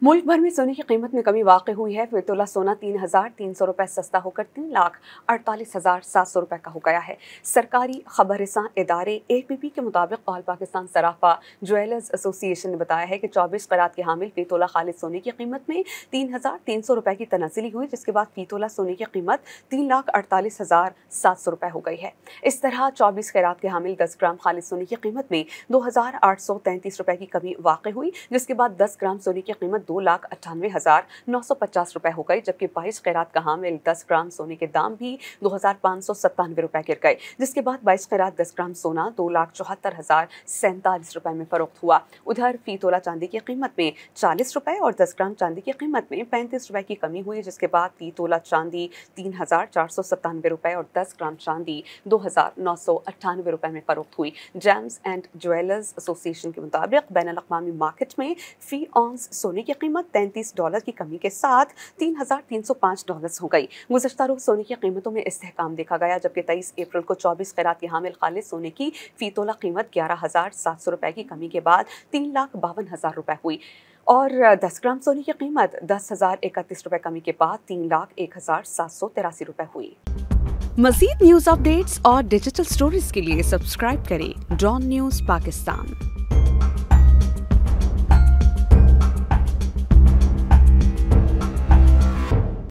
मुल्क भर में सोने की कीमत में कमी वाक़ई हुई है। फिर तोला सोना 3,300 रुपये सस्ता होकर 3,48,700 रुपये का हो गया है। सरकारी खबररसां इदारे APP के मुताबिक ऑल पाकिस्तान सराफा ज्वेलर्स एसोसिएशन ने बताया है कि 24 कैरात के हामिल फी तोला खालिद सोने की कीमत में 3,300 रुपये की तनाज़ुली हुई, जिसके बाद फी तोला सोने की कीमत 3,48,700 रुपये हो गई है। इस तरह 24 कैरात के हामिल 10 ग्राम खालिद सोने की कीमत में 2,833 रुपये की कमी वाक़ई हुई, जिसके बाद 10 ग्राम सोने की कीमत 2,98,950 रुपये हो गई, जबकि 22 कैरात का हामिल 10 ग्राम सोने के दाम भी 2,597 रुपये गिर गए, जिसके बाद 22 कैरात 10 ग्राम सोना 2,74,047 रुपये में फरोख्त हुआ। उधर फी तोला चांदी की कीमत में 40 रुपये और 10 ग्राम चांदी की कीमत में 35 रुपये की कमी हुई, जिसके बाद फी तोला चांदी 3,497 रुपये और 10 ग्राम चांदी 2,998 रुपये में फरोख्त हुई। जेम्स एंड ज्वेलर्स एसोसिएशन के मुताबिक बैनुल अक़वामी मार्केट में फी ऑन्स सोने की कीमत $33 की कमी के साथ $3,305 हो गई। गुज़श्ता रोज़ सोने की कीमतों में इस्तेहकाम देखा गया, जबकि 23 अप्रैल को 24 कैरात के हामिल खालिद सोने की फी तोला कीमत 11,700 रुपये की कमी के बाद 3,52,000 रुपये हुई और 10 ग्राम सोने की कीमत 10,031 रुपये कमी के बाद 3,01,783 रुपये हुई। मज़ीद न्यूज़ अपडेट्स और डिजिटल स्टोरीज के लिए सब्सक्राइब करें डॉन न्यूज़ पाकिस्तान।